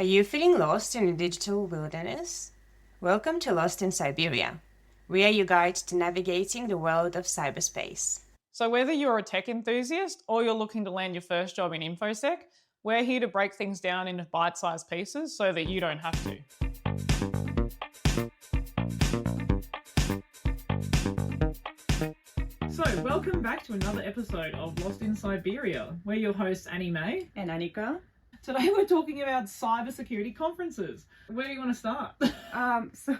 Are you feeling lost in a digital wilderness? Welcome to Lost in Siberia. We are your guide to navigating the world of cyberspace. So whether you're a tech enthusiast or you're looking to land your first job in InfoSec, we're here to break things down into bite-sized pieces so that you don't have to. So welcome back to another episode of Lost in Siberia. We're your hosts Annie-Mei and Anika. Today we're talking about cybersecurity conferences. Where do you want to start? So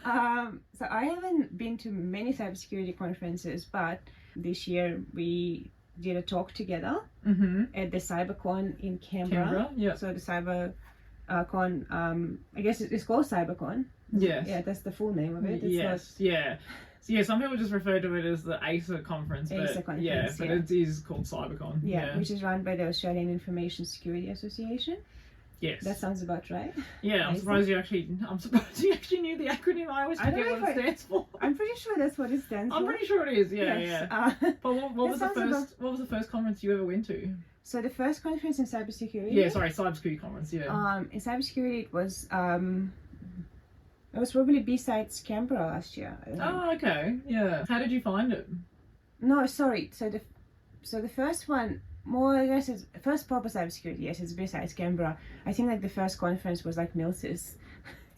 I haven't been to many cybersecurity conferences, but this year we did a talk together at the CyberCon in Canberra. Yeah. So the CyberCon, I guess it's called CyberCon. Yes. Yeah, that's the full name of it. Yeah. So yeah, some people just refer to it as the ASA conference, but it is called CyberCon. Yeah, which is run by the Australian Information Security Association. Yes. That sounds about right. Yeah, I'm surprised you actually knew the acronym. I always forget what it stands for. I'm pretty sure that's what it stands for. I'm pretty sure it is, Yes. But what was the first conference you ever went to? So the first conference in cybersecurity? Yeah, sorry, cybersecurity conference, yeah. In cybersecurity it was probably BSides Canberra last year. Oh, okay. Yeah. How did you find it? No, sorry. So the first one, more I guess it's first proper cybersecurity. Yes, it's BSides Canberra. I think like the first conference was like Mils's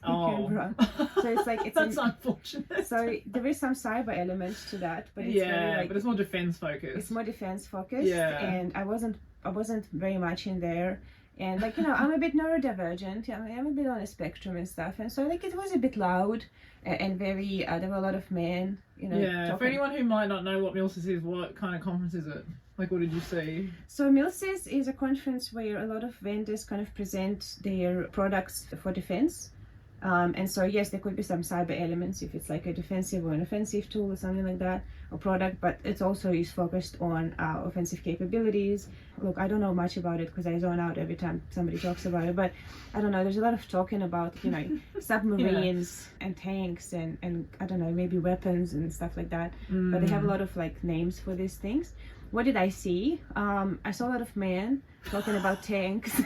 in Canberra. So it's that's unfortunate. So there is some cyber element to that, but it's but it's more defense focused. It's more defense focused. Yeah. And I wasn't very much in there. And I'm a bit neurodivergent. I'm a bit on a spectrum and stuff. And so it was a bit loud and very. There were a lot of men. Yeah. Talking. For anyone who might not know what Mils's is, what kind of conference is it? Like, what did you see? So Mils's is a conference where a lot of vendors kind of present their products for defense. And so yes, there could be some cyber elements if it's like a defensive or an offensive tool or something like that, or product, but it also is focused on offensive capabilities. Look, I don't know much about it because I zone out every time somebody talks about it, but I don't know, there's a lot of talking about, submarines and tanks and I don't know, maybe weapons and stuff like that, but they have a lot of like names for these things. What did I see? I saw a lot of men talking about tanks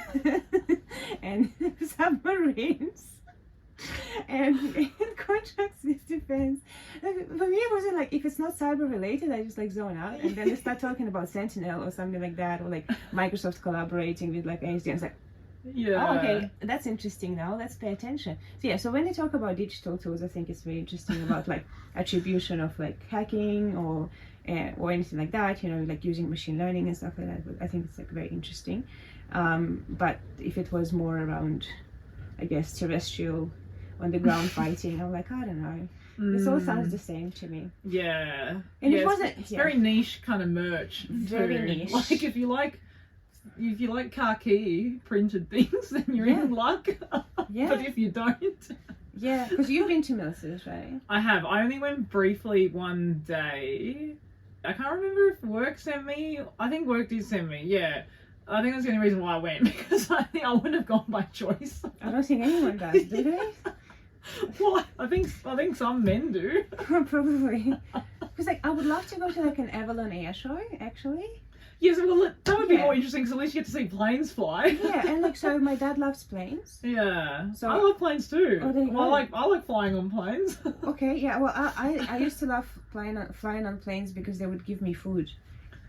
and submarines. And in contracts with defense, for me it wasn't like, if it's not cyber related, I just like zone out, and then they start talking about Sentinel or something like that, or like Microsoft collaborating with like ASD. It's like, oh, okay, that's interesting. Now let's pay attention. So when they talk about digital tools, I think it's very interesting about like attribution of like hacking or anything like that. Like using machine learning and stuff like that. I think it's like very interesting. But if it was more around, I guess, terrestrial, on the ground fighting, I'm like, I don't know. This all sounds the same to me. Yeah. And it wasn't. It's very niche kind of merch. Very niche. Like if you like khaki printed things, then you're in luck. Yeah. But if you don't. Yeah, because you've been to Mils's, right? I have. I only went briefly one day. I can't remember if work sent me. I think work did send me. Yeah. I think that's the only reason why I went, because I think I wouldn't have gone by choice. I don't think anyone does, do they? Well, I think some men do. Probably. Because I would love to go to like an Avalon air show, actually. Yes, well, that would be more interesting, because at least you get to see planes fly. Yeah, and so my dad loves planes. Yeah. So I love planes too. Oh, there you go. I like flying on planes. Okay, yeah. Well, I used to love flying on planes because they would give me food.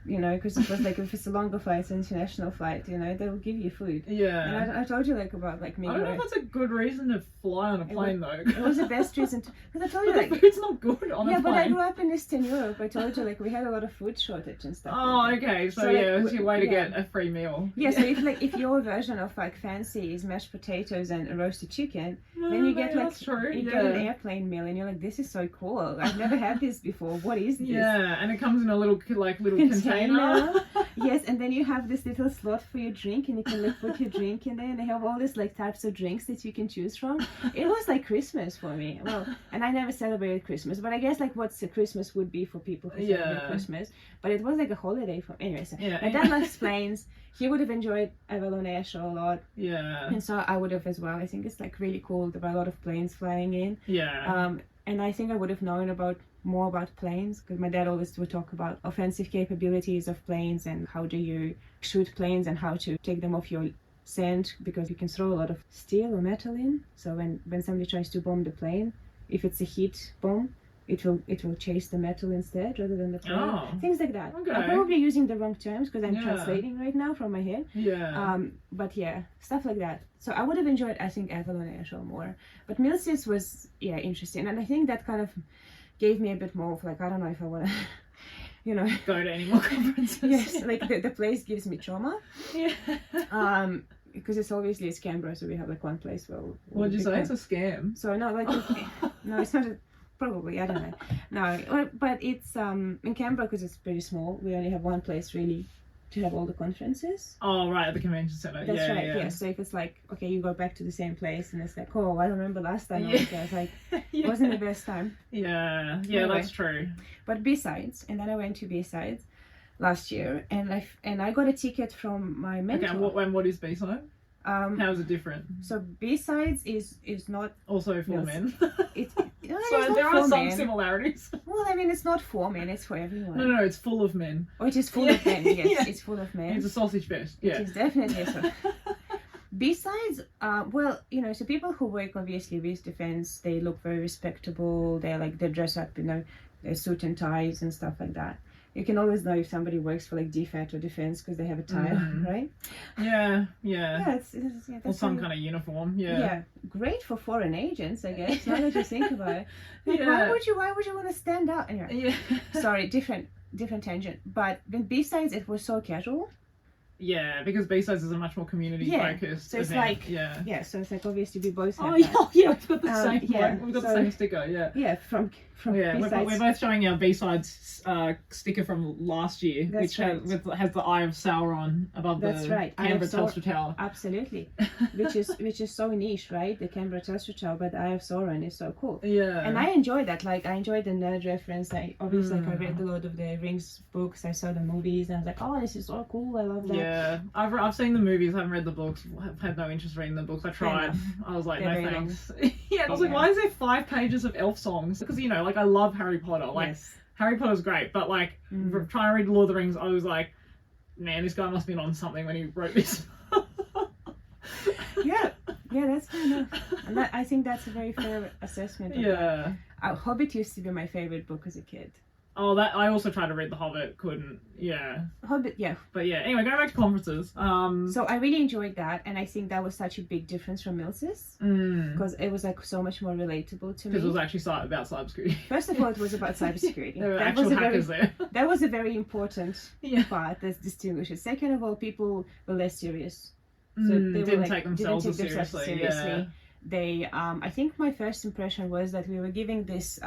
Because it was like, if it's a longer flight, an international flight, they will give you food. Yeah. And I told you about me. I don't know if that's a good reason to fly on a plane though. It was the best reason because I told you the food's not good on a plane. Yeah, but I grew up in Eastern Europe. I told you we had a lot of food shortage and stuff. Oh, okay. So it's your way to get a free meal. Yeah. So if your version of fancy is mashed potatoes and roasted chicken, then you get you get an airplane meal, and you're like, this is so cool. I've never had this before. What is this? Yeah, and it comes in a little container. Yes, and then you have this little slot for your drink, and you can put your drink in there, and they have all these types of drinks that you can choose from. It was like Christmas for me. Well, and I never celebrated Christmas, but I guess what Christmas would be for people who celebrate Christmas. But it was like a holiday for me. Anyway, so my dad loves planes. He would have enjoyed Avalon Air Show a lot. Yeah. And so I would have as well. I think it's really cool. There were a lot of planes flying in. Yeah. And I think I would have known more about planes, because my dad always would talk about offensive capabilities of planes and how do you shoot planes and how to take them off your sand, because you can throw a lot of steel or metal in. So when somebody tries to bomb the plane, if it's a heat bomb, it will chase the metal instead rather than the plane. Oh, things like that. okay. I'm probably using the wrong terms because I'm Yeah. translating right now from my head. Yeah. But yeah, stuff like that. So I would have enjoyed, I think, Avalon Airshow more. But Milsys was, yeah, interesting. And I think that kind of gave me a bit more of like, I don't know if I want to, you know. Go to any more conferences. Yes, like the place gives me trauma. Yeah. Because it's Canberra, so we have like one place where. What'd you say? It's a scam. So no, like, no, it's not. Probably, I don't know. No, but it's in Canberra, because it's pretty small. We only have one place really to have all the conferences. Oh, right, at the convention center. That's yeah, right. Yeah. Yeah. So if it's like, okay, you go back to the same place, and it's like, oh, I remember last time I Yeah. was there. It's like, Yeah. it wasn't the best time. Yeah. Anyway. That's true. But BSides, and then I went to BSides last year, and I got a ticket from my mentor. Okay, and what is B-side? How is it different? So BSides is not. Also for Yes. men. It's So not there for are some men. similarities. Well, I mean, it's not for men; it's for everyone. No, it's full of men. Oh, it is full of men. Yes, Yeah. it's full of men. It's a sausage fest. Yeah. It is definitely so. Besides, well, so people who work obviously with defense, they look very respectable. They dress up, their suit and ties and stuff like that. You can always know if somebody works for like DFAT or defense because they have a tie, right? Yeah. Yeah, it's Or that's some really- kind of uniform. Yeah. Yeah, great for foreign agents, I guess. Now that you think about it, like, Yeah. why would you want to stand out? Anyway, Yeah. sorry, different tangent. But with B-sides, it was so casual. Yeah, because B-sides is a much more community focused so it's event. like- yeah. Yeah, so it's like obviously we both have Oh that. yeah, we've got the same yeah, one. We've got the so- same sticker. Yeah. Yeah, from Yeah, B-sides. we're both showing our B-sides sticker from last year, That's which right. has the Eye of Sauron above That's the right, Eye of Canberra Sauron. Telstra Tower. Absolutely, which is so niche, right? The Canberra Telstra Tower, but the Eye of Sauron is so cool. Yeah. And I enjoyed that. Like, I enjoyed the nerd reference. I obviously I read the Lord of the Rings books. I saw the movies, and I was like, oh, this is so cool. I love that. Yeah, I've seen the movies, haven't read the books, have had no interest reading the books. I tried. enough. I was like, They're no very thanks. Yeah, I was like, Yeah. why is there 5 pages of elf songs? Because, like, I love Harry Potter. Like, Yes. Harry Potter's great, but, like, trying to read Lord of the Rings, I was like, man, this guy must have been on something when he wrote this. Yeah, that's kind of. And I think that's a very fair assessment. Of Yeah. that. Hobbit used to be my favorite book as a kid. Oh, that I also tried to read The Hobbit, couldn't. Yeah. Hobbit, yeah. But yeah, anyway, going back to conferences. So I really enjoyed that, and I think that was such a big difference from Milsys because it was like so much more relatable to me. Because it was actually about cybersecurity. First of all, it was about cybersecurity. There were That actual was a very- hackers there. That was a very important Yeah. part that distinguishes. Second of all, people were less serious. Didn't take themselves as seriously. seriously. Yeah. They, I think my first impression was that we were giving this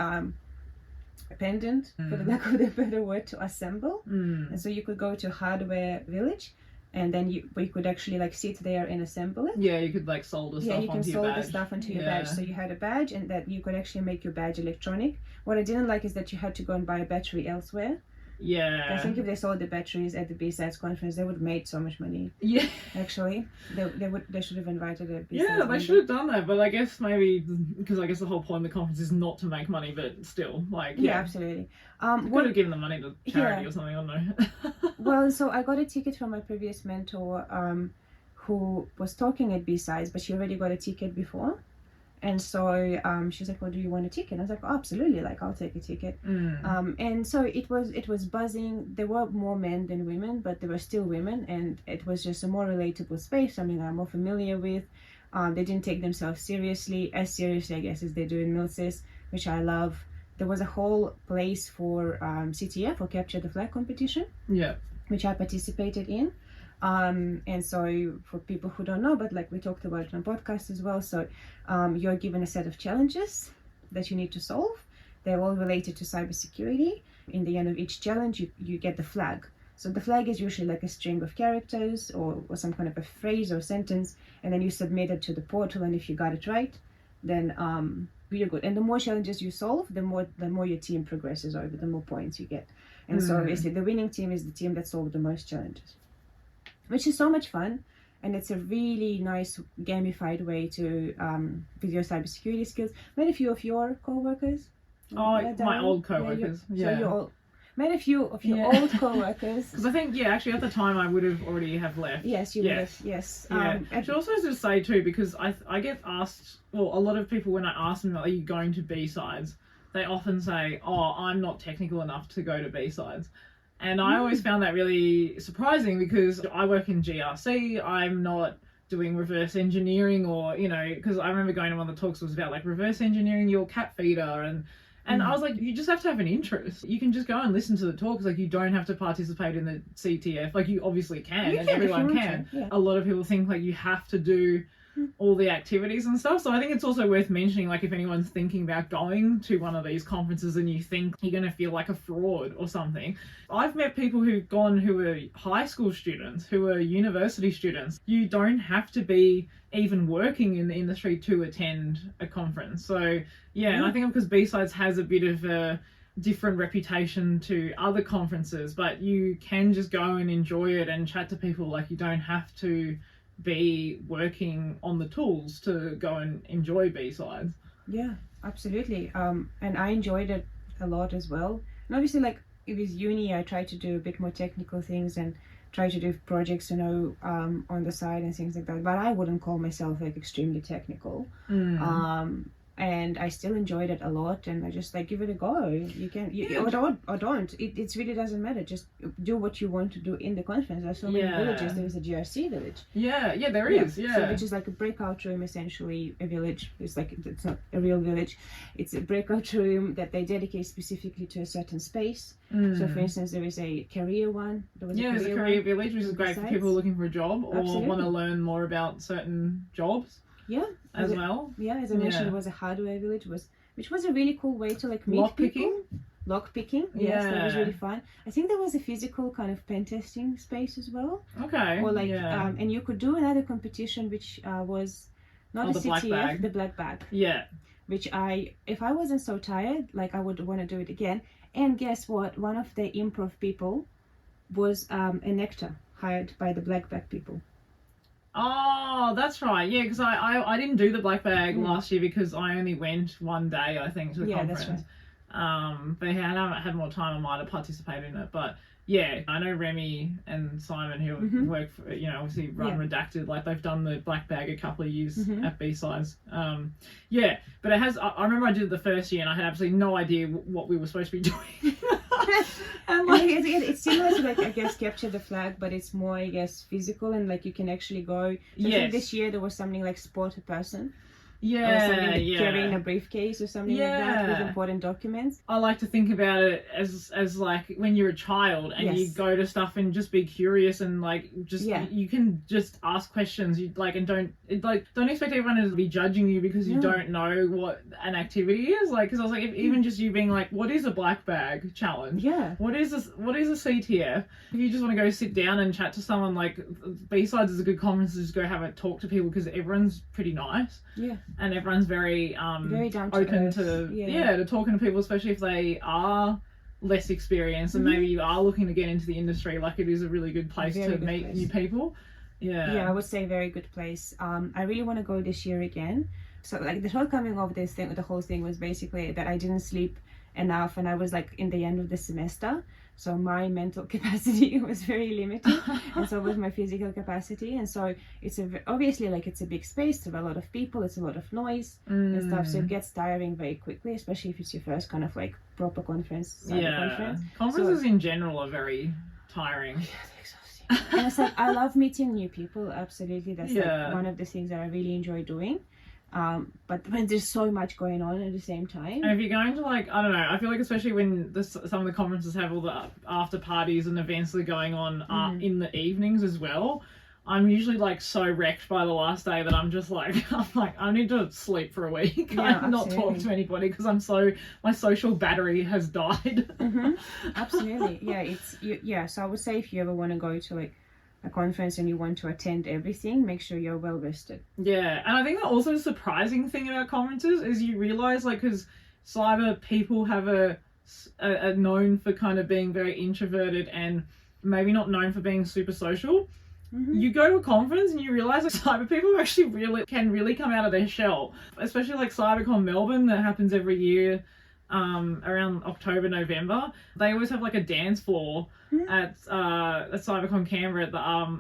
pendant, for the lack of a better word, to assemble. And so you could go to Hardware Village, and then we could actually like sit there and assemble it. Yeah, you could like solder stuff Yeah, you can onto your solder badge. stuff onto your badge. So you had a badge, and that you could actually make your badge electronic. What I didn't like is that you had to go and buy a battery elsewhere. Yeah. I think if they sold the batteries at the BSides conference, they would have made so much money. Yeah. Actually, they should have invited a BSides Yeah, they member. should have done that, but I guess maybe because I guess the whole point of the conference is not to make money, but still, like Yeah, absolutely. could have given the money to charity Yeah. or something. I don't know. Well, so I got a ticket from my previous mentor, who was talking at BSides, but she already got a ticket before. And so she's like, well, do you want a ticket? And I was like, oh, absolutely, like I'll take a ticket. And so it was buzzing. There were more men than women, but there were still women, and it was just a more relatable space, something I'm more familiar with. They didn't take themselves seriously, as seriously, I guess, as they do in Milsys, which I love. There was a whole place for CTF, or Capture the Flag competition, Yeah. which I participated in. And so for people who don't know, but like we talked about it on podcast as well, so you're given a set of challenges that you need to solve. They're all related to cybersecurity. In the end of each challenge, you get the flag. So the flag is usually like a string of characters or some kind of a phrase or sentence, and then you submit it to the portal, and if you got it right, then you're good. And the more challenges you solve, the more your team progresses over, the more points you get. And so obviously the winning team is the team that solved the most challenges, which is so much fun, and it's a really nice gamified way to with your cybersecurity skills. Met a few of your co-workers. Oh, Darren? my old Yeah, co-workers. So Yeah. you're all, met a few of your Yeah. old co-workers. Because I think, yeah, actually at the time I would have already have left. Yes, you would have. Yes. Yeah. I should also just say too, because I get asked, well, a lot of people when I ask them, are you going to BSides? They often say, oh, I'm not technical enough to go to BSides. And I always found that really surprising because I work in GRC. I'm not doing reverse engineering or, you know, because I remember going to one of the talks was about like reverse engineering your cat feeder and I was like, you just have to have an interest. You can just go and listen to the talks. Like, you don't have to participate in the CTF. Like, you obviously can, and everyone can. Yeah. A lot of people think, like, you have to do all the activities and stuff. So I think it's also worth mentioning, like, if anyone's thinking about going to one of these conferences and you think you're going to feel like a fraud or something. I've met people who've gone who are high school students, who are university students. You don't have to be even working in the industry to attend a conference. So yeah, and I think because BSides has a bit of a different reputation to other conferences, but you can just go and enjoy it and chat to people. Like, you don't have to be working on the tools to go and enjoy BSides. Yeah, absolutely. And I enjoyed it a lot as well. And obviously, like with uni, I tried to do a bit more technical things and try to do projects, you know, on the side and things like that. But I wouldn't call myself like extremely technical. And I still enjoyed it a lot, and I just like give it a go. You can, or don't. It really doesn't matter. Just do what you want to do in the conference. There's so many villages. There is a GRC village. Yeah, there is. Yeah. So which is like a breakout room, essentially a village. It's like it's not a real village. It's a breakout room that they dedicate specifically to a certain space. So, for instance, there is a career one. There's a career village, which is great for people looking for a job or want to learn more about certain jobs. Yeah, as well. Yeah, as I mentioned, it was a hardware village, which was a really cool way to like meet people. Lock picking. Yes, that was really fun. I think there was a physical kind of pen testing space as well. Okay. Or like, and you could do another competition, which was not the CTF, the black bag. Yeah. Which if I wasn't so tired, like I would want to do it again. And guess what? One of the improv people was an actor hired by the black bag people. Oh, that's right. Yeah, because I didn't do the black bag last year because I only went one day, I think, to the conference. That's right. But yeah, I had more time, I might have participated in it. But yeah, I know Remy and Simon who work for, you know, obviously run Redacted, like they've done the black bag a couple of years at BSides. Yeah, but it has, I remember I did it the first year and I had absolutely no idea what we were supposed to be doing. And like, it's similar to like, I guess, capture the flag, but it's more, I guess, physical and like you can actually go. So I think this year there was something like spot a person. Carrying a briefcase or something like that with important documents. I like to think about it as like when you're a child and you go to stuff and just be curious and like just you can just ask questions. You like and don't expect everyone to be judging you because you don't know what an activity is. Like, because I was like, even just you being like, what is a black bag challenge? Yeah. What is a CTF? If you just want to go sit down and chat to someone, like BSides is a good conference to just go have a talk to people because everyone's pretty nice. Yeah. And everyone's very down to open earth. to talking to people, especially if they are less experienced and maybe you are looking to get into the industry. Like, it is a really good place to meet new people. Yeah, I would say very good place. I really want to go this year again. So like the whole coming of this thing, the whole thing was basically that I didn't sleep enough and I was like in the end of the semester. So my mental capacity was very limited, and so was my physical capacity. And so it's obviously like it's a big space, there are a lot of people, it's a lot of noise and stuff. So it gets tiring very quickly, especially if it's your first kind of like proper conference. Conferences in general are very tiring. And it's like I love meeting new people. Absolutely, that's like one of the things that I really enjoy doing. But when there's so much going on at the same time. And if you're going to like, I don't know, I feel like especially when some of the conferences have all the after parties and events that are going on in the evenings as well, I'm usually like so wrecked by the last day that I'm just like, I need to sleep for a week. I'm not talk to anybody because my social battery has died. Absolutely. Yeah, so I would say if you ever want to go to like a conference and you want to attend everything, make sure you're well rested. Yeah, and I think that also the surprising thing about conferences is you realize, like, because cyber people have a known for kind of being very introverted and maybe not known for being super social. You go to a conference and you realize that cyber people actually can really come out of their shell, especially like CyberCon Melbourne that happens every year. around October, November, they always have like a dance floor at CyberCon Canberra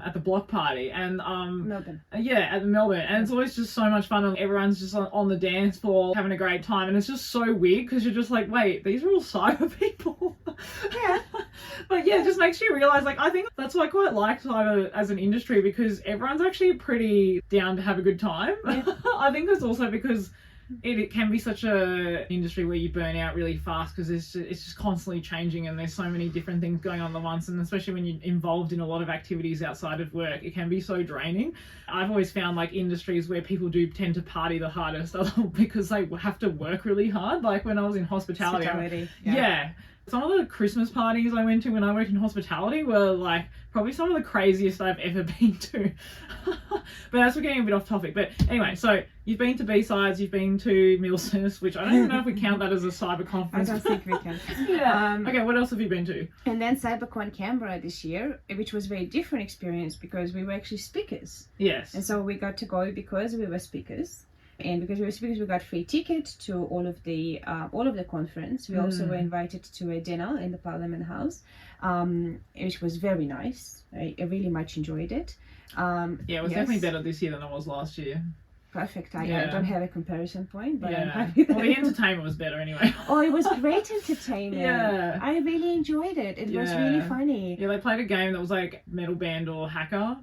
at the block party, and Melbourne. Yeah, at Melbourne, and it's always just so much fun, and everyone's just on the dance floor having a great time, and it's just so weird because you're just like, wait, these are all cyber people. Yeah. But yeah, it just makes you realize, like, I think that's why I quite like cyber as an industry, because everyone's actually pretty down to have a good time. Yeah. I think it's also because it can be such an industry where you burn out really fast because it's just constantly changing, and there's so many different things going on at once, and especially when you're involved in a lot of activities outside of work, it can be so draining. I've always found like industries where people do tend to party the hardest because they have to work really hard. Like when I was in hospitality. Yeah. Some of the Christmas parties I went to when I worked in hospitality were like probably some of the craziest I've ever been to. But that's, we're getting a bit off topic. But anyway, so you've been to BSides, you've been to Milsons, which I don't even know if we count that as a cyber conference. I don't think we can. Yeah. Okay, what else have you been to? And then CyberCon Canberra this year, which was a very different experience because we were actually speakers. Yes. And so we got to go because we were speakers. And because we were speakers, we got free ticket to all of the conference. We also were invited to a dinner in the Parliament House, which was very nice. I really much enjoyed it. Yeah, it was definitely better this year than it was last year. Perfect. I don't have a comparison point, but yeah. I'm happy that the entertainment was better anyway. Oh, it was great entertainment. Yeah. I really enjoyed it. It was really funny. Yeah, they played a game that was like Metal Band or Hacker.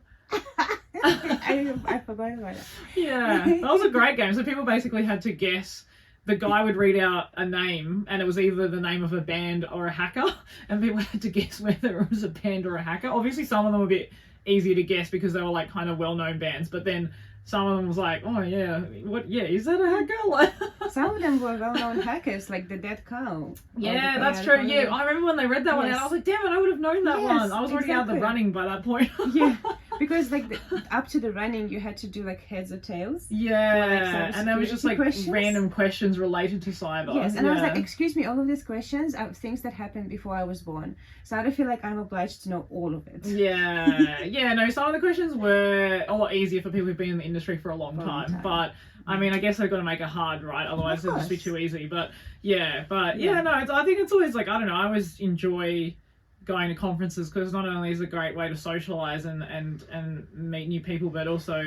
I forgot about it. Yeah, that was a great game. So people basically had to guess. The guy would read out a name, and it was either the name of a band or a hacker, and people had to guess whether it was a band or a hacker. Obviously, some of them were a bit easier to guess because they were like kind of well-known bands, but then some of them was like, oh yeah, what? Yeah, is that a hacker? Some of them were well-known hackers, like the Dead Cow. Yeah, that's true. Yeah, I remember when they read that one out, I was like, damn it, I would have known that one. I was already out of the running by that point. Yeah, because like up to the running, you had to do like heads or tails. Yeah, and there was just like random questions related to cyber. Yes, and I was like, excuse me, all of these questions are things that happened before I was born, so I don't feel like I'm obliged to know all of it. Yeah, yeah, no, some of the questions were a lot easier for people who've been in the industry for a long time. But I mean, I guess they've got to make it hard, right? Otherwise it'll just be too easy. But yeah, no, I think it's always like, I don't know, I always enjoy going to conferences because not only is it a great way to socialize and meet new people, but also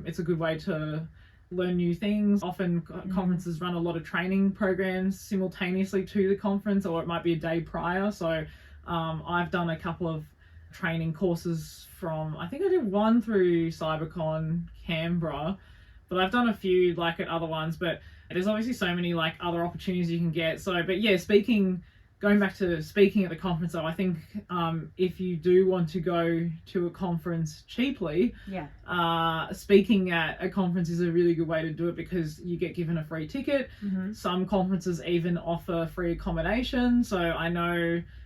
it's a good way to learn new things. Often conferences run a lot of training programs simultaneously to the conference, or it might be a day prior. So I've done a couple of training courses from, I think I did one through CyberCon Canberra, but I've done a few like at other ones, but there's obviously so many like other opportunities you can get. So, but yeah, going back to speaking at the conference though, I think if you do want to go to a conference cheaply, speaking at a conference is a really good way to do it because you get given a free ticket. Some conferences even offer free accommodation. So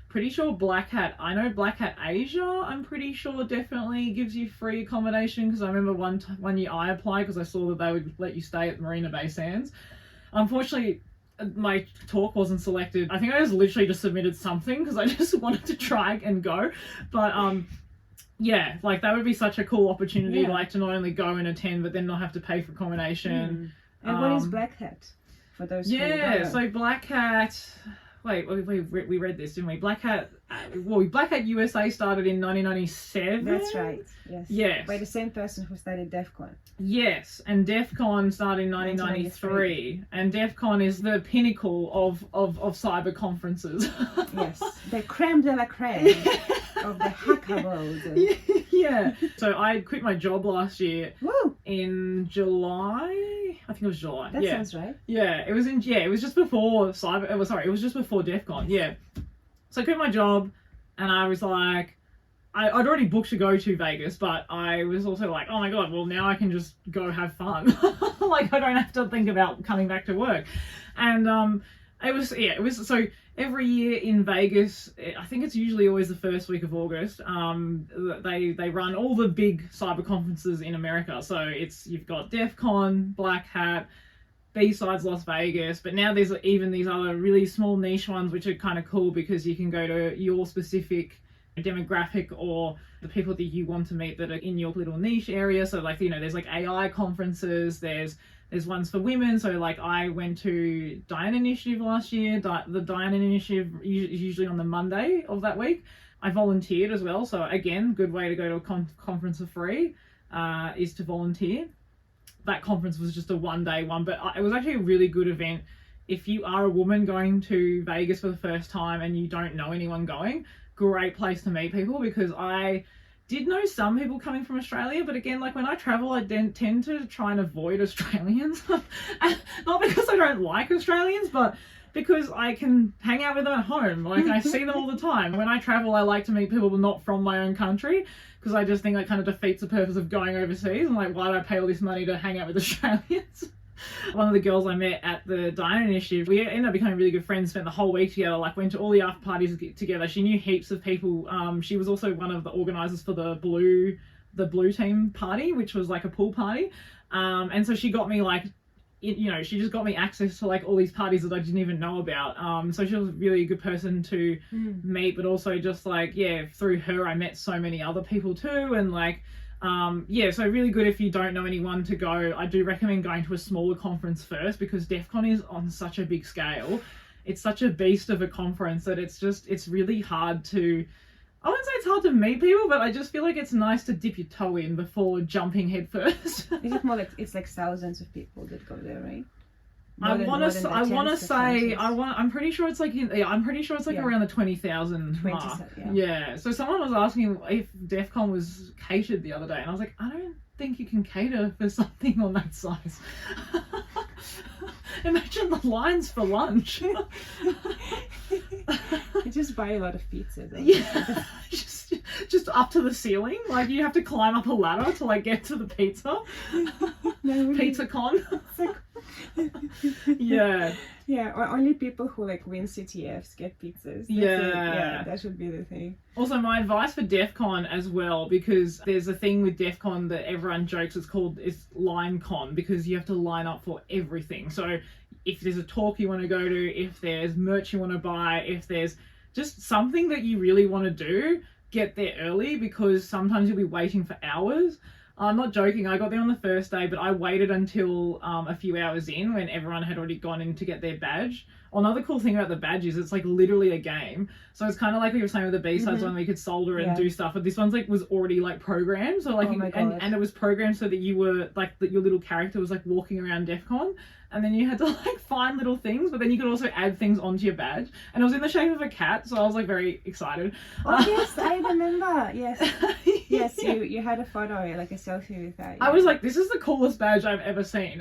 pretty sure Black Hat Asia, I'm pretty sure definitely gives you free accommodation, because I remember one year I applied because I saw that they would let you stay at Marina Bay Sands. Unfortunately, my talk wasn't selected. I think I literally just submitted something because I just wanted to try and go. But yeah, like that would be such a cool opportunity, like to not only go and attend, but then not have to pay for accommodation. And what is Black Hat? For those who don't know. So Black Hat... Wait, we read this, didn't we? Black Hat USA started in 1997. That's right. Yes. Yes. By the same person who started DEFCON. Yes, and DEFCON started in 1993, and DEFCON is the pinnacle of cyber conferences. Yes, the creme de la creme of the hacker world. Yeah. So I quit my job last year. Woo! In July. I think it was July. That sounds right. Yeah, it was just before it was just before DEFCON. Yeah. So I quit my job, and I was like, I'd already booked to go to Vegas, but I was also like, oh my god, well now I can just go have fun. Like I don't have to think about coming back to work. And it was so every year in Vegas, I think it's usually always the first week of August, they run all the big cyber conferences in America. So you've got DEFCON, Black Hat, BSides Las Vegas, but now there's even these other really small niche ones which are kind of cool because you can go to your specific demographic or the people that you want to meet that are in your little niche area. So like, you know, there's like AI conferences, there's ones for women. So like I went to Diane Initiative last year. The Diane Initiative is usually on the Monday of that week. I volunteered as well. So again, good way to go to a conference for free is to volunteer. That conference was just a one-day one, but it was actually a really good event. If you are a woman going to Vegas for the first time and you don't know anyone going, great place to meet people, because I did know some people coming from Australia, but again, like when I travel, I tend to try and avoid Australians. Not because I don't like Australians, but because I can hang out with them at home. Like I see them all the time. When I travel, I like to meet people not from my own country, because I just think that kind of defeats the purpose of going overseas. I'm like, why do I pay all this money to hang out with Australians? One of the girls I met at the Diane Initiative, we ended up becoming really good friends, spent the whole week together, like went to all the after parties together. She knew heaps of people. She was also one of the organisers for the blue team party, which was like a pool party. And so she got me like, you know, she just got me access to like all these parties that I didn't even know about. So she was really a good person to meet, but also just like, yeah, through her I met so many other people too. And like, yeah, so really good if you don't know anyone to go. I do recommend going to a smaller conference first, because DEFCON is on such a big scale. It's such a beast of a conference that it's really hard to, I wouldn't say it's hard to meet people, but I just feel like it's nice to dip your toe in before jumping head first. Is it more like, it's like thousands of people that go there, right? I'm pretty sure it's like around the 20,000 mark. Yeah. So someone was asking if DEFCON was catered the other day, and I was like, I don't think you can cater for something on that size. Imagine the lines for lunch. You just buy a lot of pizza though. Yeah. just up to the ceiling. Like you have to climb up a ladder to like get to the pizza. No, Pizza con. Yeah. Yeah, or only people who like win CTFs get pizzas. Yeah, that should be the thing. Also, my advice for DEFCON as well, because there's a thing with DEFCON that everyone jokes it's line con, because you have to line up for everything. So if there's a talk you want to go to, if there's merch you want to buy, if there's just something that you really want to do, get there early, because sometimes you'll be waiting for hours. I'm not joking, I got there on the first day, but I waited until a few hours in when everyone had already gone in to get their badge. Another cool thing about the badge is it's like literally a game. So it's kind of like we were saying with the BSides one, we could solder and do stuff, but this one's like was already like programmed. So like, and it was programmed so that you were like, that your little character was like walking around DEFCON, and then you had to like find little things, but then you could also add things onto your badge. And it was in the shape of a cat, so I was like very excited. Oh yes, I remember. Yes. Yes, you had a photo, like a selfie with that. Yeah. I was like, this is the coolest badge I've ever seen.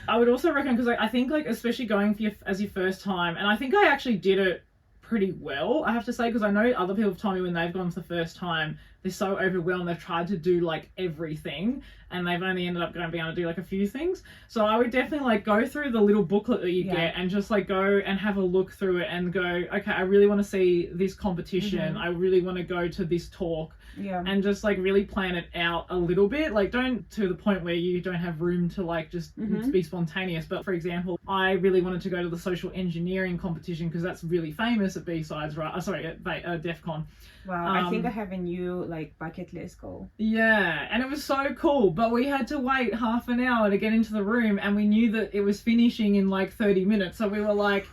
I would also recommend, because I think like, especially going for as your first time, and I think I actually did it pretty well, I have to say, because I know other people have told me when they've gone for the first time, they're so overwhelmed, they've tried to do like everything, and they've only ended up being able to do like a few things. So I would definitely like go through the little booklet that you get and just like go and have a look through it and go, okay, I really want to see this competition. I really want to go to this talk. Yeah. And just like really plan it out a little bit. Like don't to the point where you don't have room to like just be spontaneous. But for example, I really wanted to go to the social engineering competition because that's really famous at BSides, right? At DEFCON. Wow, I think I have a new like bucket list goal. Yeah, and it was so cool, but we had to wait half an hour to get into the room, and we knew that it was finishing in like 30 minutes. So we were like,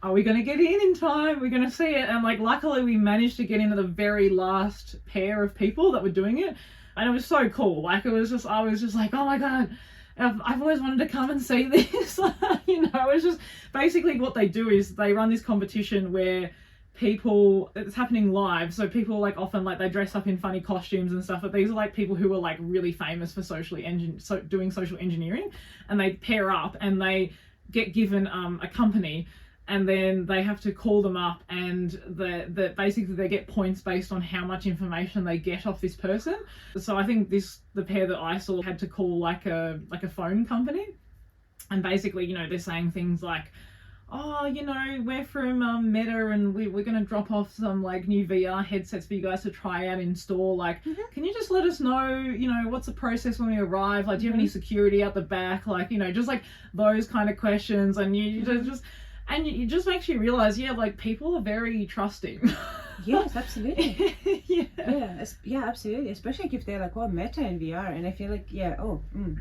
are we going to get in time? We're going to see it. And like, luckily we managed to get into the very last pair of people that were doing it. And it was so cool. Like, I was just like, oh my God, I've always wanted to come and see this. You know, it's just basically what they do is they run this competition where it's happening live, so people like often like they dress up in funny costumes and stuff, but these are like people who are like really famous for doing social engineering, and they pair up and they get given a company, and then they have to call them up, and basically they get points based on how much information they get off this person. So I think the pair that I saw had to call like a phone company, and basically, you know, they're saying things like, oh, you know, we're from Meta, and we're going to drop off some like new VR headsets for you guys to try out in store. Like, can you just let us know, you know, what's the process when we arrive? Like, do you have any security out the back? Like, you know, just like those kind of questions. And you just, And it just makes you realize, yeah, like people are very trusting. Yes, absolutely. Yeah. Yeah, absolutely. Especially if they're like, oh, Meta and VR, and I feel like,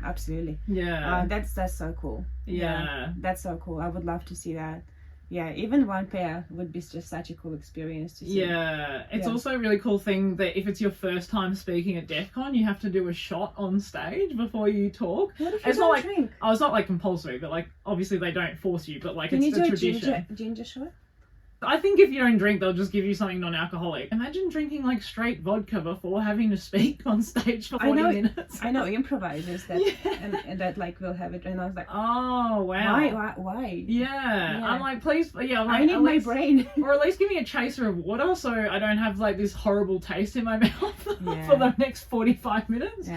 absolutely. Yeah. That's so cool. Yeah. That's so cool. I would love to see that. Yeah, even one pair would be just such a cool experience to see. Yeah, it's also a really cool thing that if it's your first time speaking at DEFCON, you have to do a shot on stage before you talk. What if you It's don't not like drink? oh, it's not like compulsory, but like obviously they don't force you, but like Can it's you the do a tradition. ginger shot? I think if you don't drink, they'll just give you something non-alcoholic. Imagine drinking like straight vodka before having to speak on stage for 40 minutes. I know improvisers that Yeah. and that like will have it, and I was like, Oh wow. why? Yeah. I'm like, please, yeah. I'm like, I need at my least- brain. Or at least give me a chaser of water so I don't have like this horrible taste in my mouth Yeah. for the next 45 minutes.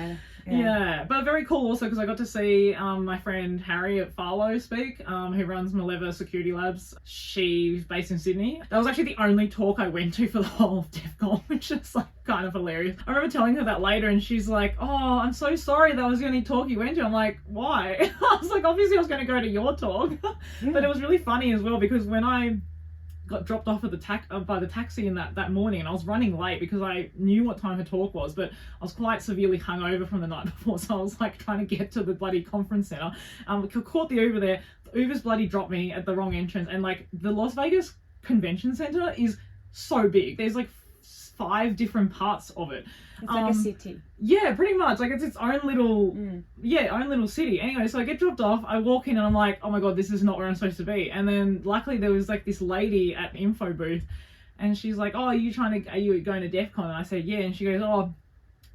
Yeah. But very cool also because I got to see my friend Harry at Farlow speak, who runs Maleva Security Labs. She's based in Sydney. That was actually the only talk I went to for the whole of DEFCON, which is like kind of hilarious. I remember telling her that later and she's like, oh, I'm so sorry that was the only talk you went to. I'm like, why? I was like, obviously I was going to go to your talk. But it was really funny as well because when I got dropped off at the by the taxi in that morning, and I was running late because I knew what time her talk was, but I was quite severely hungover from the night before, so I was like trying to get to the bloody conference center. Caught the Uber there. The Uber's bloody dropped me at the wrong entrance, and like the Las Vegas Convention Center is so big. There's like 5 different parts of it. It's like a city. Yeah, pretty much. Like it's its own little, own little city. Anyway, so I get dropped off. I walk in and I'm like, oh my god, this is not where I'm supposed to be. And then luckily there was like this lady at the info booth, and she's like, oh, are you going to DEFCON? And I said, yeah. And she goes, oh,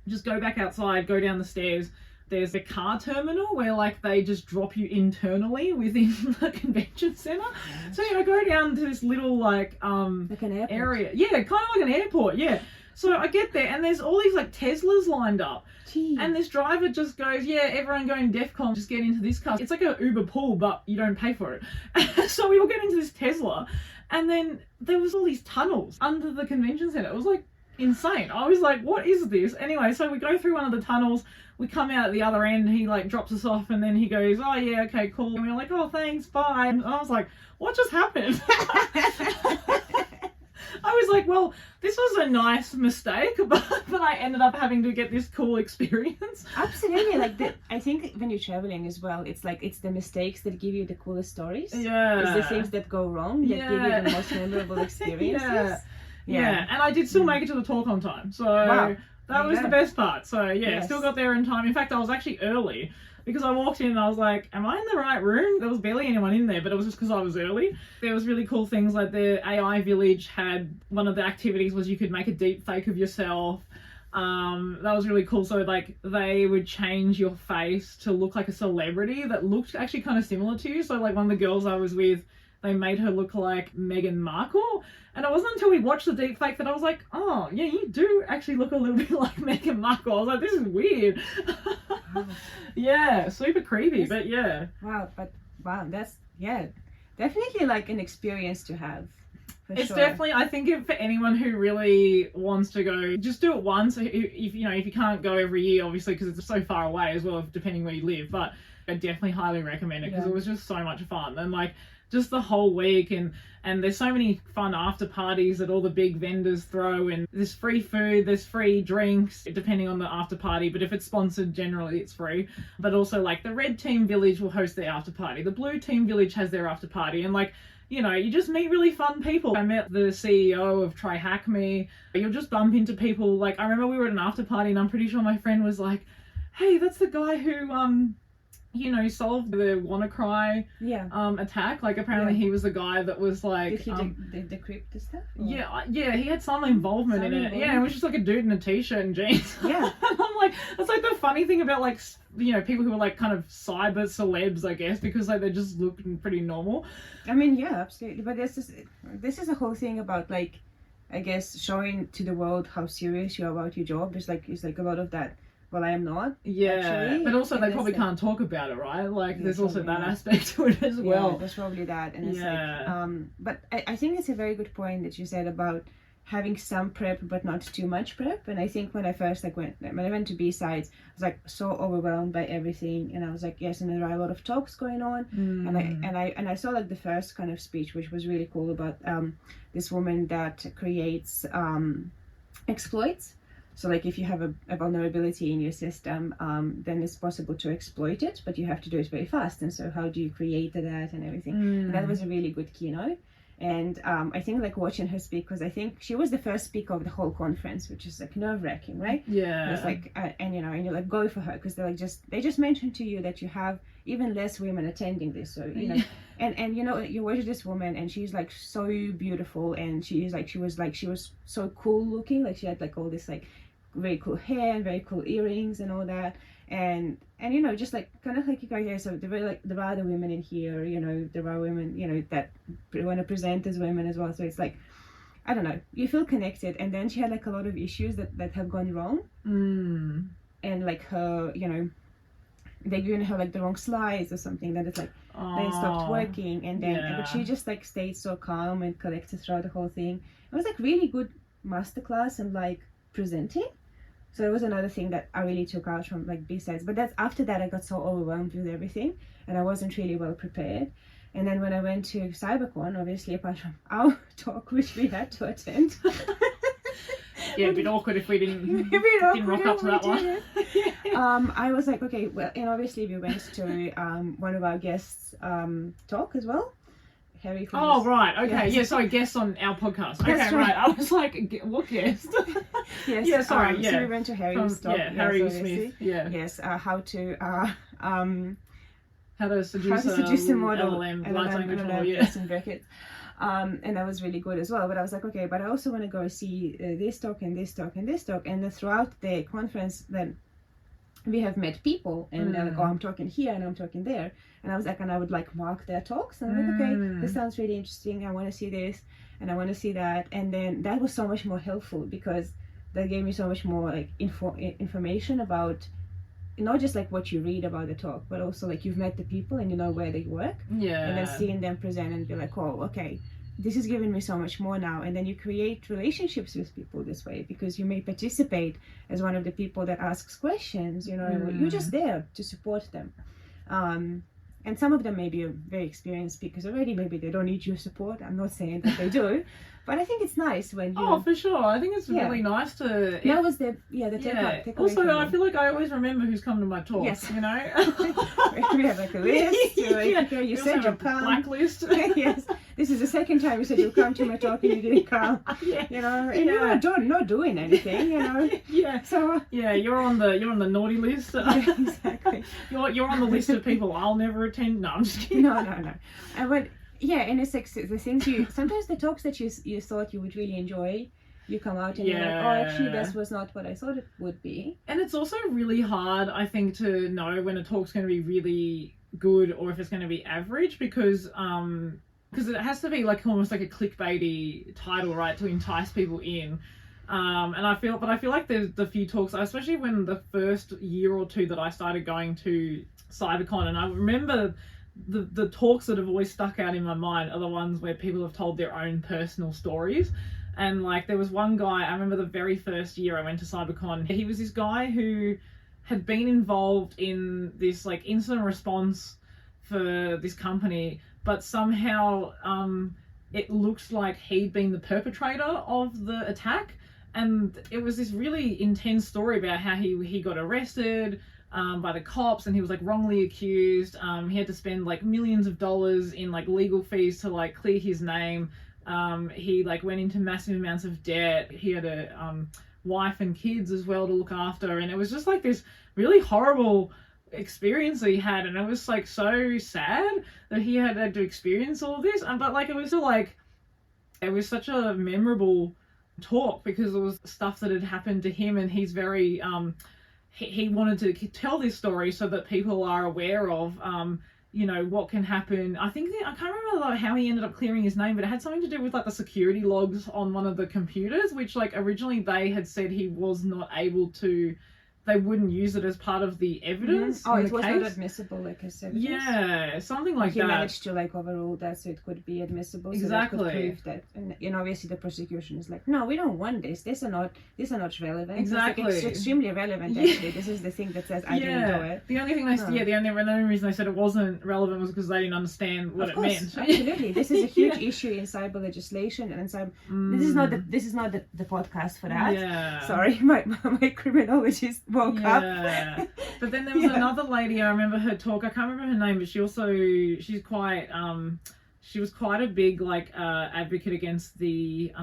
just go back outside, go down the stairs. There's a car terminal where like they just drop you internally within the convention center. So I go down to this little like an airport. area. Yeah, kind of like an airport. Yeah. So I get there and there's all these like Teslas lined up. Jeez. And this driver just goes, yeah, everyone going DEFCON, just get into this car. It's like an Uber pool, but you don't pay for it. So we all get into this Tesla, and then there was all these tunnels under the convention center. It was like insane. I was like, what is this? Anyway, so we go through one of the tunnels. We come out at the other end. He like drops us off, and then he goes, oh yeah, okay, cool. And we were like, oh, thanks, bye. And I was like, what just happened? I was like, well, this was a nice mistake, but I ended up having to get this cool experience. Absolutely. Like I think when you're traveling as well, it's like it's the mistakes that give you the coolest stories. Yeah. It's the things that go wrong that give you the most memorable experiences. Yeah. And I did still make it to the talk on time. So that was the best part. So still got there in time. In fact, I was actually early because I walked in and I was like, am I in the right room? There was barely anyone in there, but it was just because I was early. There was really cool things like the AI village had, one of the activities was you could make a deep fake of yourself. That was really cool. So like they would change your face to look like a celebrity that looked actually kind of similar to you. So like one of the girls I was with, they made her look like Meghan Markle. And it wasn't until we watched the deep fake that I was like, oh, yeah, you do actually look a little bit like Meghan Markle. I was like, this is weird. Wow. Yeah, super creepy, but yeah. Wow, that's, definitely like an experience to have. It's sure. definitely, I think for anyone who really wants to go, just do it once. If you can't go every year, obviously, because it's so far away as well, depending where you live. But I definitely highly recommend it because it was just so much fun. And like, just the whole week, and there's so many fun after parties that all the big vendors throw, and there's free food, there's free drinks depending on the after party, but if it's sponsored, generally it's free. But also like the red team village will host their after party, the blue team village has their after party, and like, you just meet really fun people. I met the CEO of Try Hack Me. You'll just bump into people. Like I remember we were at an after party and I'm pretty sure my friend was like, hey, that's the guy who solved the WannaCry attack. Like apparently he was the guy that was like... Did he decrypt the stuff? Or? Yeah, he had some involvement in it. Yeah, it was just like a dude in a t-shirt and jeans. Yeah. And I'm like, it's like the funny thing about like, people who are like kind of cyber celebs, I guess, because like they just look pretty normal. I mean, yeah, absolutely. But this is a whole thing about like, I guess, showing to the world how serious you are about your job. It's like a lot of that. Well, I am not. Yeah, actually, but also they probably can't talk about it, right? Like, there's also that aspect to it as well. Yeah, there's probably that, and it's like, but I think it's a very good point that you said about having some prep but not too much prep. And I think when I first when I went to BSides, I was like so overwhelmed by everything, and I was like, yes, and there are a lot of talks going on. And I saw like the first kind of speech, which was really cool, about this woman that creates exploits. So like if you have a vulnerability in your system, then it's possible to exploit it, but you have to do it very fast. And so how do you create that and everything? And that was a really good keynote. And I think like watching her speak, because I think she was the first speaker of the whole conference, which is like nerve-wracking, right? Yeah. It's like and you're like, go for her, because they just mentioned to you that you have even less women attending this. So and you watch this woman, and she's like so beautiful, and she was so cool looking, like she had like all this like very cool hair and very cool earrings and all that. And just like kind of like you guys, yeah, so there are the women in here, there are women, that want to present as women as well. So it's like, I don't know, you feel connected. And then she had like a lot of issues that have gone wrong. And like her, they're giving her like the wrong slides or something, that it's like, then it stopped working. And then, but she just like stayed so calm and collected throughout the whole thing. It was like really good masterclass and like presenting. So it was another thing that I really took out from like BSides. But that's after that I got so overwhelmed with everything, and I wasn't really well prepared. And then when I went to CyberCon, obviously apart from our talk, which we had to attend. Yeah, a bit awkward if we didn't rock up to that one. I was like, okay, well, and obviously we went to one of our guests' talk as well. Harry. Oh, right. Okay. Yeah, sorry, guest on our podcast. Okay, right. I was like, what guest? Yes. Yeah, sorry. Yeah. So we went to Harry's talk. Yeah, Harry Smith. Yeah. Yes. How to seduce a model. LLM, and that was really good as well. But I was like, okay, but I also want to go see this talk and this talk and this talk. And then throughout the conference, then we have met people, and they're like, oh, I'm talking here and I'm talking there. And I was like, and I would like mark their talks, and I'm like, okay, this sounds really interesting. I want to see this and I want to see that. And then that was so much more helpful, because that gave me so much more like information about not just like what you read about the talk, but also like you've met the people and you know where they work. Yeah. And then seeing them present and be like, oh, okay, this is giving me so much more now. And then you create relationships with people this way, because you may participate as one of the people that asks questions, you're just there to support them. And some of them may be very experienced speakers already. Maybe they don't need your support. I'm not saying that they do, but I think it's nice when you... Oh, for sure. I think it's really nice to... That was the takeaway. Also, I feel like I always remember who's come to my talks, yes. We have like a list. You said you'll come. Blacklist. Yes. This is the second time you said you'll come to my talk and you didn't come. And you're not doing anything, Yeah. So you're on the naughty list. Yeah, exactly. You're on the list of people I'll never attend. No, I'm just kidding. No. And it's like the things sometimes the talks that you thought you would really enjoy, you come out and you're like, oh, actually this was not what I thought it would be. And it's also really hard, I think, to know when a talk's going to be really good or if it's going to be average, because it has to be like almost like a clickbaity title, right, to entice people in. And I feel like there's the few talks, especially when the first year or two that I started going to CyberCon, and I remember the talks that have always stuck out in my mind are the ones where people have told their own personal stories. And like there was one guy, I remember the very first year I went to CyberCon, he was this guy who had been involved in this like incident response for this company, but somehow it looked like he'd been the perpetrator of the attack. And it was this really intense story about how he got arrested by the cops, and he was like wrongly accused. He had to spend like millions of dollars in like legal fees to like clear his name. He like went into massive amounts of debt. He had a wife and kids as well to look after, and it was just like this really horrible experience that he had, and it was like so sad that he had to experience all of this. But like it was still like, it was such a memorable talk because it was stuff that had happened to him, and he's very he wanted to tell this story so that people are aware of what can happen. I can't remember how he ended up clearing his name, but it had something to do with like the security logs on one of the computers, which like originally they had said he was not able to they wouldn't use it as part of the evidence. Oh, in it the was case. not admissible, like I said. Yeah, something like he that. managed to like overrule that, so it could be admissible. Exactly. So that could prove that, and obviously the prosecution is like, no, we don't want this. These are not relevant. Exactly. It's extremely relevant. Actually, this is the thing that says I didn't do it. The only thing the only reason they said it wasn't relevant was because they didn't understand what it meant. Absolutely, this is a huge issue in cyber legislation, and this is not the podcast for that. Yeah. Sorry, my criminologist woke up. But then there was another lady, I remember her talk, I can't remember her name, but she was quite a big advocate against the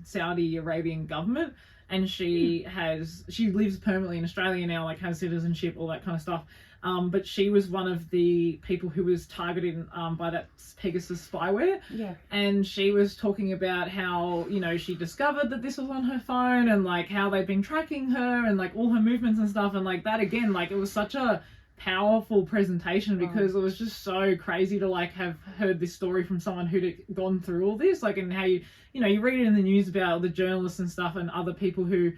Saudi Arabian government, and she lives permanently in Australia now, like has citizenship, all that kind of stuff. But she was one of the people who was targeted by that Pegasus spyware. Yeah. And she was talking about how, she discovered that this was on her phone, and like how they've been tracking her and like all her movements and stuff. And like that again, like it was such a powerful presentation because it was just so crazy to like have heard this story from someone who'd gone through all this, like, and how you read it in the news about the journalists and stuff and other people who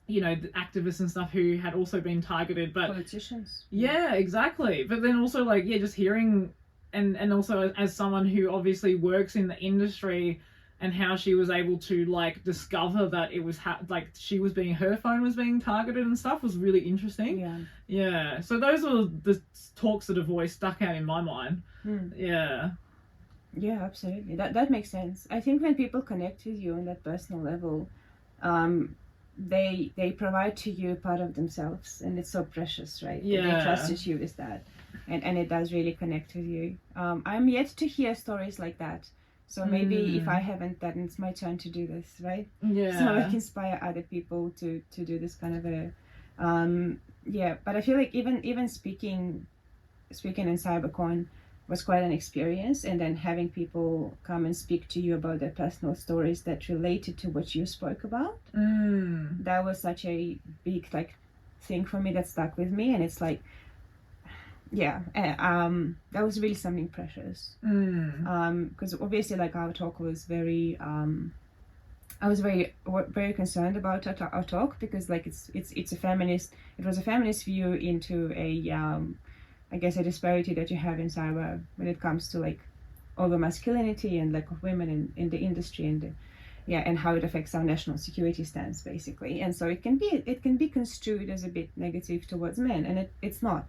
the activists and stuff who had also been targeted, but politicians. Yeah, exactly. But then also just hearing and also as someone who obviously works in the industry, and how she was able to like discover that it was her phone was being targeted and stuff was really interesting. Yeah. So those were the talks that have always stuck out in my mind. Yeah, absolutely. That makes sense. I think when people connect with you on that personal level, they provide to you part of themselves, and it's so precious, right? Yeah. They trusted you with that, and it does really connect with you. I'm yet to hear stories like that, so maybe if I haven't, then it's my turn to do this, right? Yeah. So I can inspire other people to do this kind of a but I feel like even speaking in CyberCon was quite an experience, and then having people come and speak to you about their personal stories that related to what you spoke about, that was such a big thing for me that stuck with me, and it's like that was really something precious, because obviously our talk was very I was very concerned about our talk, because it was a feminist view into a disparity that you have in cyber when it comes to over masculinity and of women in the industry, and how it affects our national security stance basically. And so it can be construed as a bit negative towards men, and it's not.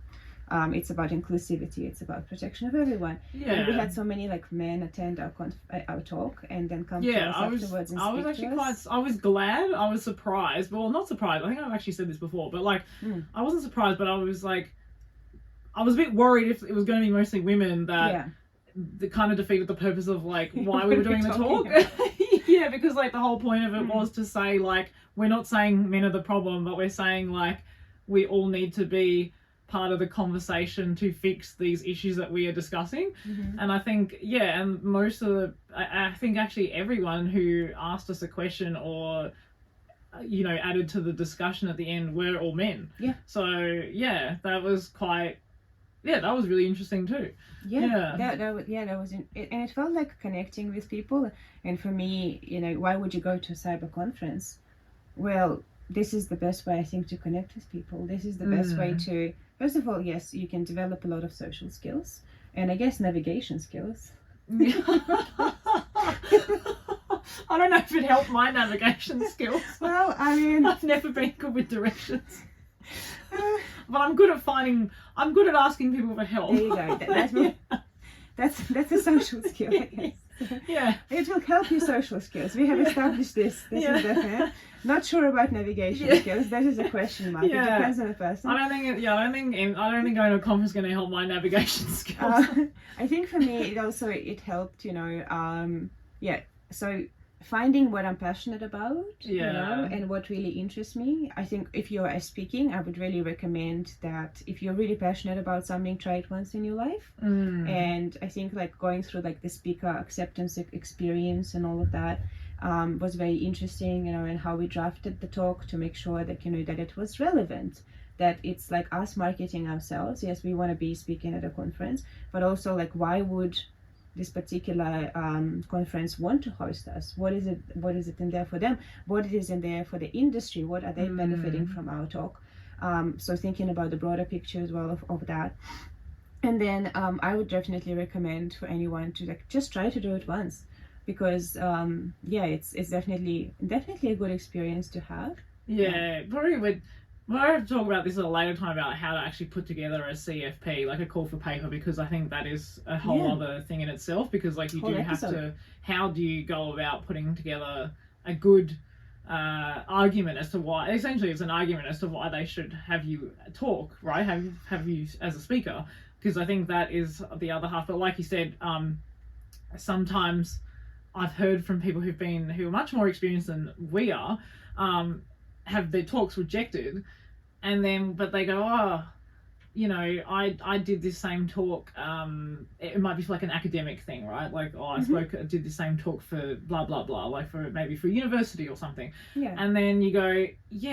It's about inclusivity. It's about protection of everyone. Yeah. And we had so many men attend our talk and then come to us afterwards and speak to us. I was glad. I was surprised. Well, not surprised. I think I've actually said this before, but I wasn't surprised, but I was I was a bit worried if it was going to be mostly women that kind of defeated the purpose of why we were doing the talk. Yeah, because the whole point of it was to say we're not saying men are the problem, but we're saying we all need to be part of the conversation to fix these issues that we are discussing. And I think and most of I think actually everyone who asked us a question or added to the discussion at the end were all men. So that was quite that was really interesting too. That was and it felt like connecting with people. And for me, why would you go to a cyber conference? Well, this is the best way, I think, to connect with people. This is the best way to, first of all, yes, you can develop a lot of social skills, and I guess navigation skills. I don't know if it helped my navigation skills. Well, I mean, I've never been good with directions. But I'm good at asking people for help. There you go. That's a social skill, I guess. Yeah. It will help your social skills. We have established this. This is definitely. Not sure about navigation skills. That is a question mark. It depends on the person. I don't think going to a conference is going to help my navigation skills. I think for me it helped, so finding what I'm passionate about, and what really interests me. I think if you're speaking, I would really recommend that if you're really passionate about something, try it once in your life. And I think going through the speaker acceptance experience and all of that was very interesting, and how we drafted the talk to make sure that that it was relevant, that it's us marketing ourselves. Yes, we want to be speaking at a conference, but also why would this particular conference want to host us? What is it in there for them? What is in there for the industry? What are they benefiting from our talk? So thinking about the broader picture as well of that. And then I would definitely recommend for anyone to like just try to do it once, because it's definitely a good experience to have. Probably we'll have to talk about this at a later time about how to actually put together a CFP, like a call for paper, because I think that is a whole other thing in itself, because like you do have to, how do you go about putting together a good argument as to why, essentially it's an argument as to why they should have you talk, right? Have you as a speaker, because I think that is the other half. But like you said, sometimes I've heard from people who are much more experienced than we are, have their talks rejected, and then but they go, I did this same talk, it might be for like an academic thing, right? Like, I did the same talk for blah blah blah, like for university or something. And then you go,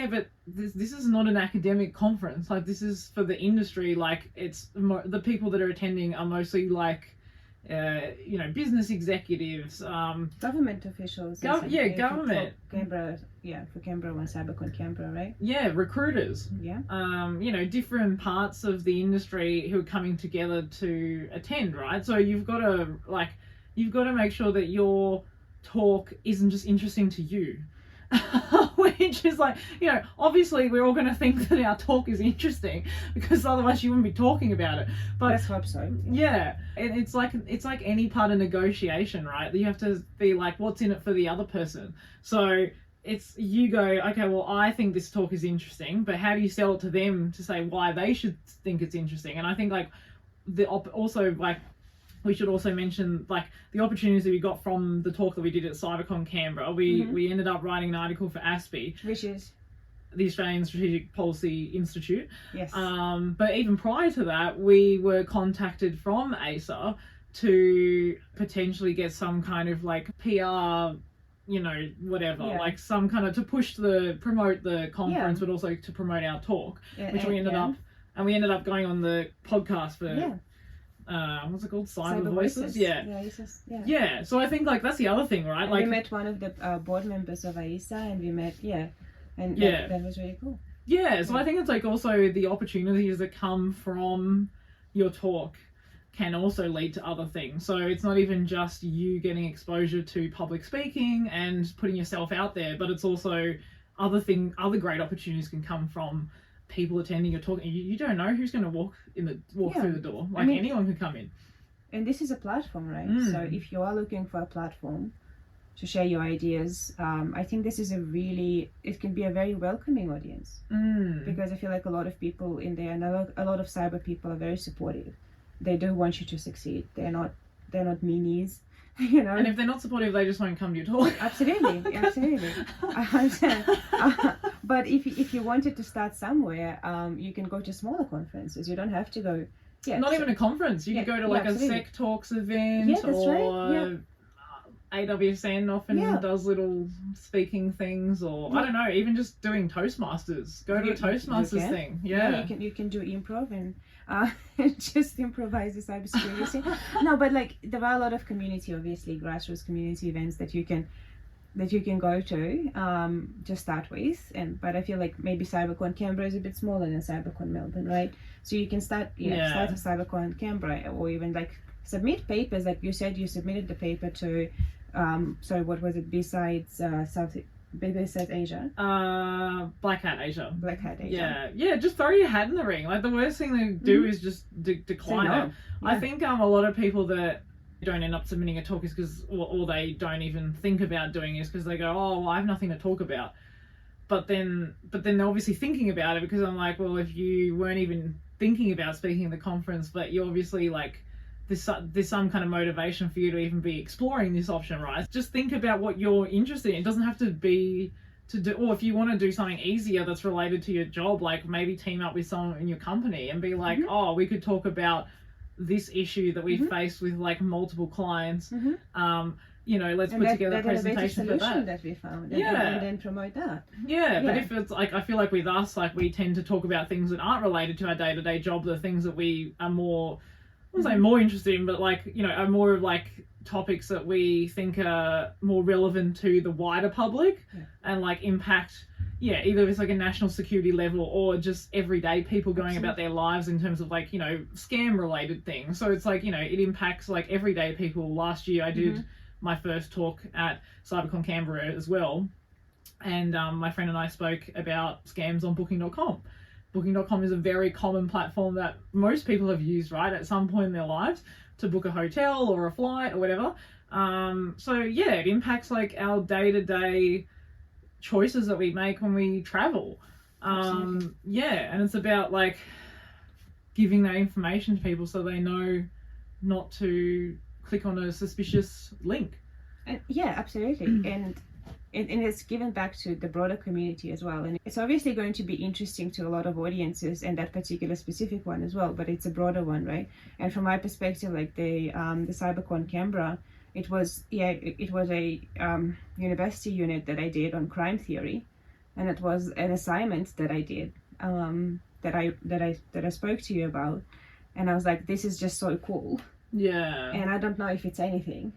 but this is not an academic conference, like this is for the industry, like it's the people that are attending are mostly like business executives, government officials, government, for Canberra on CyberCon Canberra, right? Recruiters, different parts of the industry who are coming together to attend, right? So you've got to make sure that your talk isn't just interesting to you. Which is like, obviously we're all going to think that our talk is interesting, because otherwise you wouldn't be talking about it. But let's hope so. And it's like any part of negotiation, right? You have to be like, what's in it for the other person? So it's, you go, okay, well, I think this talk is interesting, but how do you sell it to them to say why they should think it's interesting? And I think like we should also mention like the opportunities that we got from the talk that we did at CyberCon Canberra. We ended up writing an article for ASPI, which is the Australian Strategic Policy Institute. Yes. But even prior to that, we were contacted from ASA to potentially get some kind of like PR, like some kind of to promote the conference, but also to promote our talk, which we ended up going on the podcast for. What's it called? Cyber Voices? Yeah. So I think like that's the other thing, right? And like we met one of the board members of AISA, and we met that was really cool. So I think it's like also the opportunities that come from your talk can also lead to other things. So it's not even just you getting exposure to public speaking and putting yourself out there, but it's also other great opportunities can come from people attending your talk. You don't know who's going to walk through the door. Like anyone can come in. And this is a platform, right? So if you are looking for a platform to share your ideas, I think this is it can be a very welcoming audience, because I feel like a lot of people in there, and a lot of cyber people are very supportive. They do want you to succeed. They're not meanies. And if they're not supportive, they just won't come to your talk. Absolutely. But if you wanted to start somewhere, you can go to smaller conferences. You don't have to go. Not even a conference. You could go to like a Sec Talks event, or AWSN often does little speaking things, or I don't know, even just doing Toastmasters. Go to a Toastmasters thing. You can do improv and just improvise the cybersecurity scene. No, but like there are a lot of community, obviously grassroots community events that you can go to to start with, but I feel like maybe CyberCon Canberra is a bit smaller than CyberCon Melbourne, right? So you can start at CyberCon Canberra, or even like submit papers. Like you said, you submitted the paper to what was it, BSides Asia? Black Hat Asia. Yeah, just throw your hat in the ring. Like the worst thing they do is just decline it. I think a lot of people that don't end up submitting a talk is because, or they don't even think about doing it, because they go, oh, well, I have nothing to talk about. But then they're obviously thinking about it, because I'm like, well, if you weren't even thinking about speaking at the conference, but you obviously like there's some kind of motivation for you to even be exploring this option, right? Just think about what you're interested in. It doesn't have to be to do, or if you want to do something easier that's related to your job, like maybe team up with someone in your company and be like, oh, we could talk about this issue that we faced with like multiple clients. Let's put together a presentation for that we found, and then promote that. But if it's like, I feel like with us, like we tend to talk about things that aren't related to our day-to-day job, the things that we are more wouldn't say more interesting, but like, you know, are more of like topics that we think are more relevant to the wider public and like impact, either it's like a national security level or just everyday people going about their lives in terms of like, you know, scam related things. So it's like, you know, it impacts like everyday people. Last year I did my first talk at CyberCon Canberra as well. And my friend and I spoke about scams on booking.com. Booking.com is a very common platform that most people have used, right, at some point in their lives to book a hotel or a flight or whatever. So yeah, it impacts like our day-to-day choices that we make when we travel. And it's about like giving that information to people so they know not to click on a suspicious link. Absolutely. And it's given back to the broader community as well. And it's obviously going to be interesting to a lot of audiences, and that particular specific one as well, but it's a broader one, right? And from my perspective, like the CyberCon Canberra, it was a university unit that I did on crime theory, and it was an assignment that I did that I spoke to you about, and I was like, this is just so cool. Yeah. And I don't know if it's anything,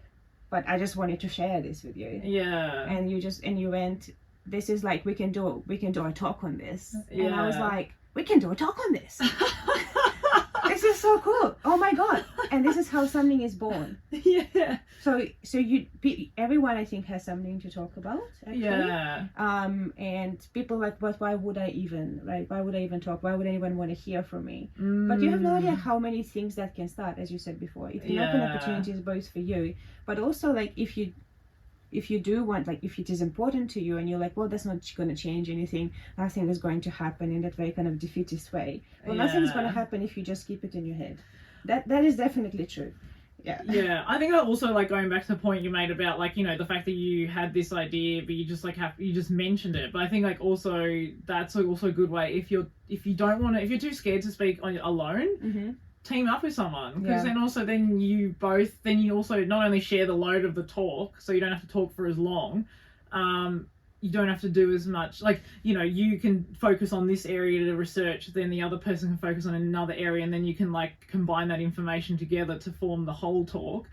but I just wanted to share this with you. Yeah. And you went, this is like, we can do a talk on this. And I was like, we can do a talk on this. This is so cool. Oh my God. And this is how something is born. Yeah. So everyone I think has something to talk about, actually. Yeah. And people like, but why would I even, right? Why would I even talk? Why would anyone want to hear from me? But you have no idea how many things that can start, as you said before. It can open opportunities both for you, but also like if you do want, like if it is important to you and you're like, well, that's not going to change anything, nothing is going to happen, in that very kind of defeatist way. Well, nothing's going to happen if you just keep it in your head. That is definitely true. Yeah. I think that also, like, going back to the point you made about, like, you know, the fact that you had this idea but you just like you just mentioned it. But I think like also that's also a good way if you're too scared to speak alone, team up with someone, because then you also not only share the load of the talk, so you don't have to talk for as long, you don't have to do as much, like, you know, you can focus on this area to research, then the other person can focus on another area, and then you can like combine that information together to form the whole talk,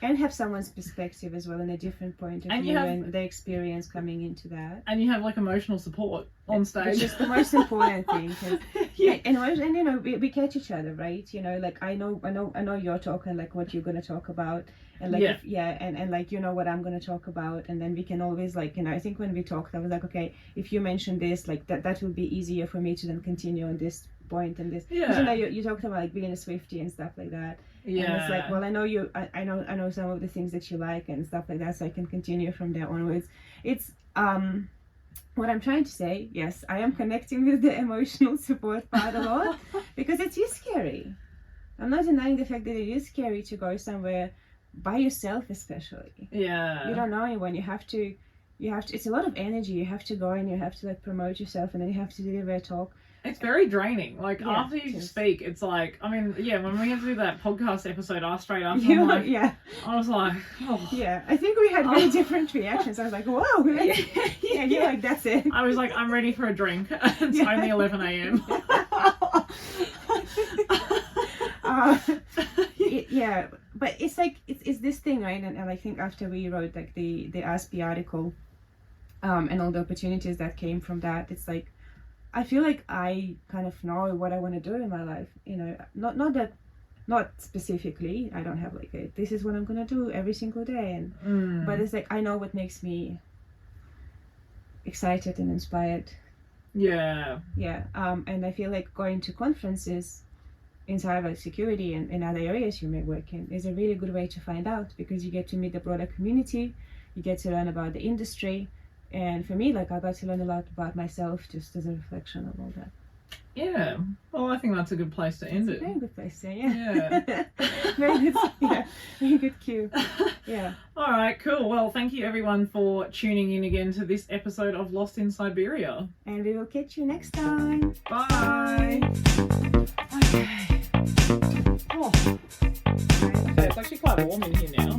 and have someone's perspective as well, and a different point of view, and their experience coming into that. And you have like emotional support on stage. Which is the most important thing. And you know, we catch each other, right? You know, like I know your talk and like what you're gonna talk about, and like and like you know what I'm gonna talk about, and then we can always like, you know, I think when we talked, I was like, okay, if you mention this, like that will be easier for me to then continue on this point and this. You know, you talked about like being a Swiftie and stuff like that. Yeah. And it's like, well, I know some of the things that you like and stuff like that, so I can continue from there onwards. It's what I'm trying to say, yes, I am connecting with the emotional support part a lot because it is scary. I'm not denying the fact that it is scary to go somewhere by yourself, especially. Yeah. You don't know anyone. You have to, it's a lot of energy. You have to go and you have to like promote yourself, and then you have to deliver a talk. It's very draining. Like after you speak, it's like, I mean, when we had to do that podcast episode straight after, I was like, oh. Yeah, I think we had very different reactions. I was like, whoa. You're like, that's it. I was like, I'm ready for a drink. It's only 11 a.m. But it's like, it's this thing, right? And I think after we wrote like the ASPE article, and all the opportunities that came from that, it's like, I feel like I kind of know what I want to do in my life, you know, not specifically, I don't have like this is what I'm going to do every single day, but it's like, I know what makes me excited and inspired. Yeah. And I feel like going to conferences in cybersecurity and in other areas you may work in is a really good way to find out, because you get to meet the broader community, you get to learn about the industry. And for me, like, I got to learn a lot about myself just as a reflection of all that. Yeah. Well, I think that's a good place to end it. Very good place to, yeah. Very good cue. Yeah. All right, cool. Well, thank you everyone for tuning in again to this episode of Lost in Siberia. And we will catch you next time. Bye. Okay. Oh. Okay, it's actually quite warm in here now.